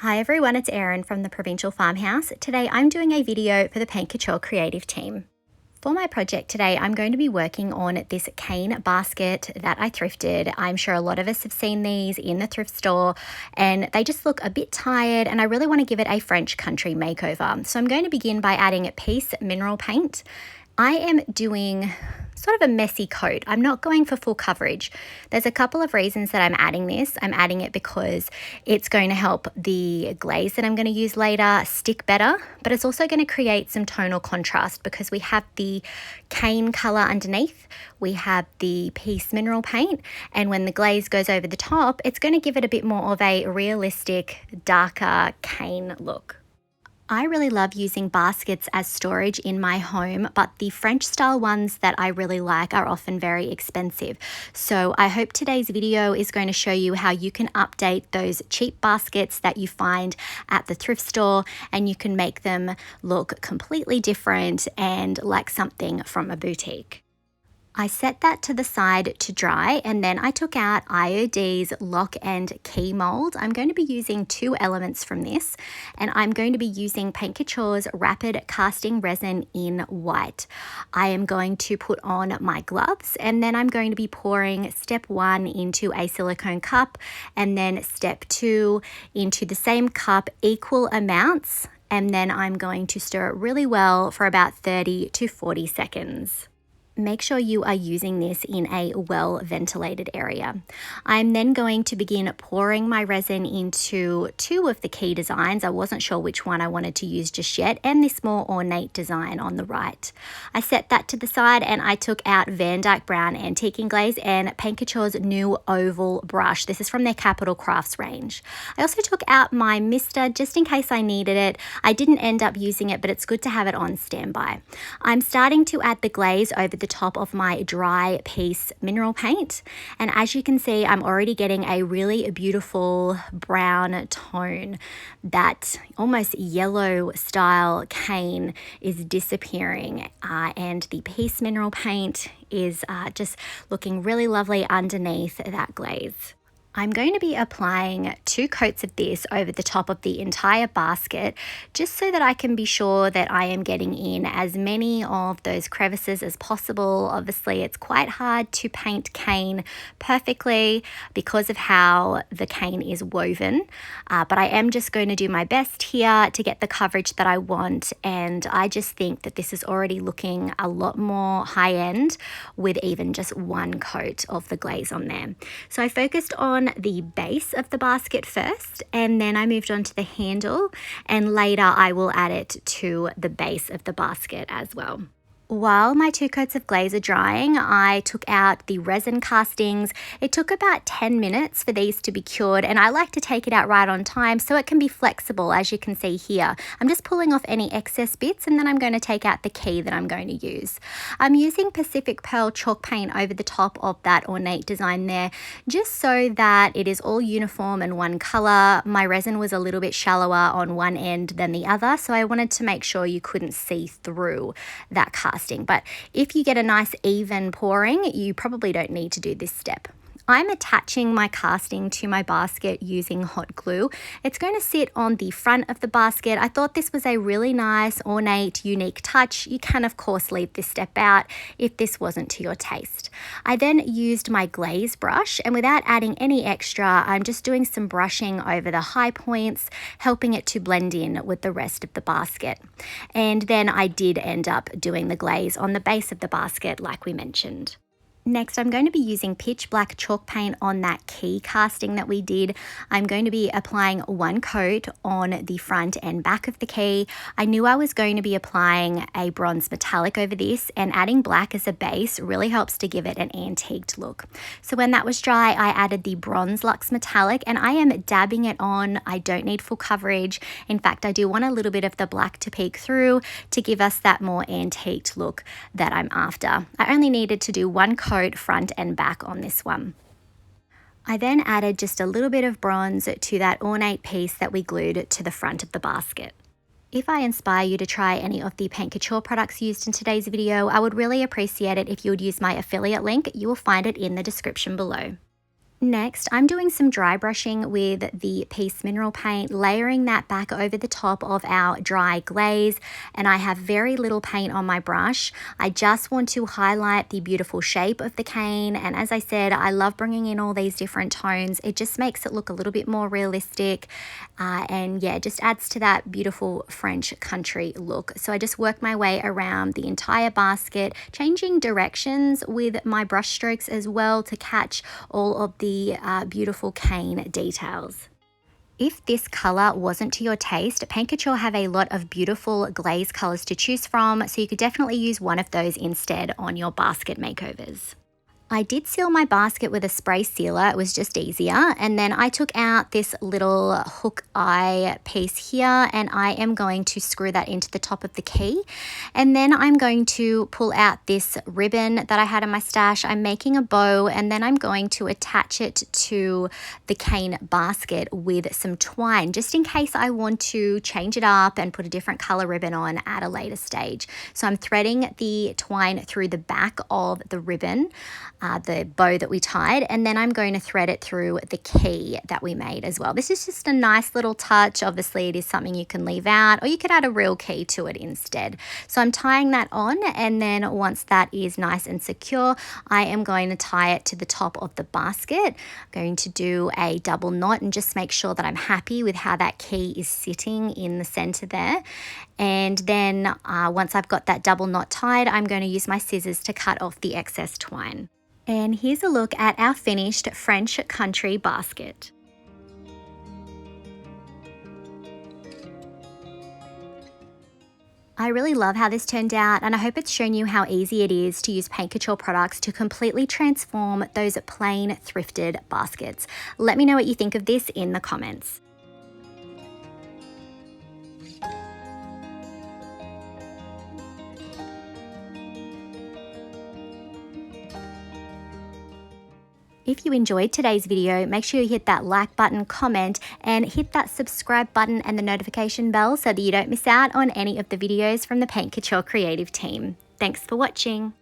Hi everyone, it's Erin from the Provincial Farmhouse. Today I'm doing a video for the Paint Couture creative team. For my project today, I'm going to be working on this cane basket that I thrifted. I'm sure a lot of us have seen these in the thrift store and they just look a bit tired and I really want to give it a French country makeover. So I'm going to begin by adding piece mineral paint. I am doing sort of a messy coat. I'm not going for full coverage. There's a couple of reasons that I'm adding this. I'm adding it because it's going to help the glaze that I'm going to use later stick better, but it's also going to create some tonal contrast because we have the cane color underneath, we have the piece mineral paint, and when the glaze goes over the top, it's going to give it a bit more of a realistic, darker cane look. I really love using baskets as storage in my home, but the French style ones that I really like are often very expensive. So I hope today's video is going to show you how you can update those cheap baskets that you find at the thrift store and you can make them look completely different and like something from a boutique. I set that to the side to dry and then I took out IOD's Lock and Key Mould. I'm going to be using two elements from this and I'm going to be using Paint Couture's Rapid Casting Resin in white. I am going to put on my gloves and then I'm going to be pouring step 1 into a silicone cup and then step 2 into the same cup, equal amounts, and then I'm going to stir it really well for about 30 to 40 seconds. Make sure you are using this in a well-ventilated area. I'm then going to begin pouring my resin into two of the key designs. I wasn't sure which one I wanted to use just yet, and this more ornate design on the right. I set that to the side and I took out Van Dyke Brown Antiquing Glaze and Paint Couture's new oval brush. This is from their Capital Crafts range. I also took out my mister just in case I needed it. I didn't end up using it, but it's good to have it on standby. I'm starting to add the glaze over the top of my dry piece mineral paint, and as you can see I'm already getting a really beautiful brown tone. That almost yellow style cane is disappearing and the piece mineral paint is just looking really lovely underneath that glaze. I'm going to be applying 2 coats of this over the top of the entire basket just so that I can be sure that I am getting in as many of those crevices as possible. Obviously, it's quite hard to paint cane perfectly because of how the cane is woven, but I am just going to do my best here to get the coverage that I want, and I just think that this is already looking a lot more high-end with even just 1 coat of the glaze on there. So I focused on the base of the basket first and then I moved on to the handle, and later I will add it to the base of the basket as well. While my 2 coats of glaze are drying, I took out the resin castings. It took about 10 minutes for these to be cured, and I like to take it out right on time so it can be flexible, as you can see here. I'm just pulling off any excess bits and then I'm going to take out the key that I'm going to use. I'm using Pacific Pearl chalk paint over the top of that ornate design there, just so that it is all uniform and one color. My resin was a little bit shallower on one end than the other, so I wanted to make sure you couldn't see through that casting. But if you get a nice even pouring, you probably don't need to do this step. I'm attaching my casting to my basket using hot glue. It's going to sit on the front of the basket. I thought this was a really nice, ornate, unique touch. You can, of course, leave this step out if this wasn't to your taste. I then used my glaze brush, and without adding any extra, I'm just doing some brushing over the high points, helping it to blend in with the rest of the basket. And then I did end up doing the glaze on the base of the basket like we mentioned. Next, I'm going to be using pitch black chalk paint on that key casting that we did. I'm going to be applying 1 coat on the front and back of the key. I knew I was going to be applying a bronze metallic over this, and adding black as a base really helps to give it an antiqued look. So when that was dry, I added the bronze Lux Metallic, and I am dabbing it on. I don't need full coverage. In fact, I do want a little bit of the black to peek through to give us that more antiqued look that I'm after. I only needed to do 1 coat front and back on this one. I then added just a little bit of bronze to that ornate piece that we glued to the front of the basket. If I inspire you to try any of the Paint Couture products used in today's video, I would really appreciate it if you would use my affiliate link. You will find it in the description below. Next, I'm doing some dry brushing with the Piece Mineral Paint, layering that back over the top of our dry glaze, and I have very little paint on my brush. I just want to highlight the beautiful shape of the cane, and as I said, I love bringing in all these different tones. It just makes it look a little bit more realistic, and yeah, it just adds to that beautiful French country look. So I just work my way around the entire basket, changing directions with my brush strokes as well to catch all of the beautiful cane details. If this color wasn't to your taste, Paint Couture have a lot of beautiful glaze colors to choose from, so you could definitely use one of those instead on your basket makeovers. I did seal my basket with a spray sealer, it was just easier, and then I took out this little hook eye piece here and I am going to screw that into the top of the key, and then I'm going to pull out this ribbon that I had in my stash. I'm making a bow and then I'm going to attach it to the cane basket with some twine, just in case I want to change it up and put a different color ribbon on at a later stage. So I'm threading the twine through the back of the ribbon, the bow that we tied, and then I'm going to thread it through the key that we made as well. This is just a nice little touch. Obviously it is something you can leave out, or you could add a real key to it instead. So I'm tying that on, and then once that is nice and secure, I am going to tie it to the top of the basket. I'm going to do a double knot and just make sure that I'm happy with how that key is sitting in the center there. And then once I've got that double knot tied, I'm going to use my scissors to cut off the excess twine. And here's a look at our finished French country basket. I really love how this turned out, and I hope it's shown you how easy it is to use Paint Couture products to completely transform those plain thrifted baskets. Let me know what you think of this in the comments. If you enjoyed today's video, make sure you hit that like button, comment, and hit that subscribe button and the notification bell so that you don't miss out on any of the videos from the Paint Couture creative team. Thanks for watching.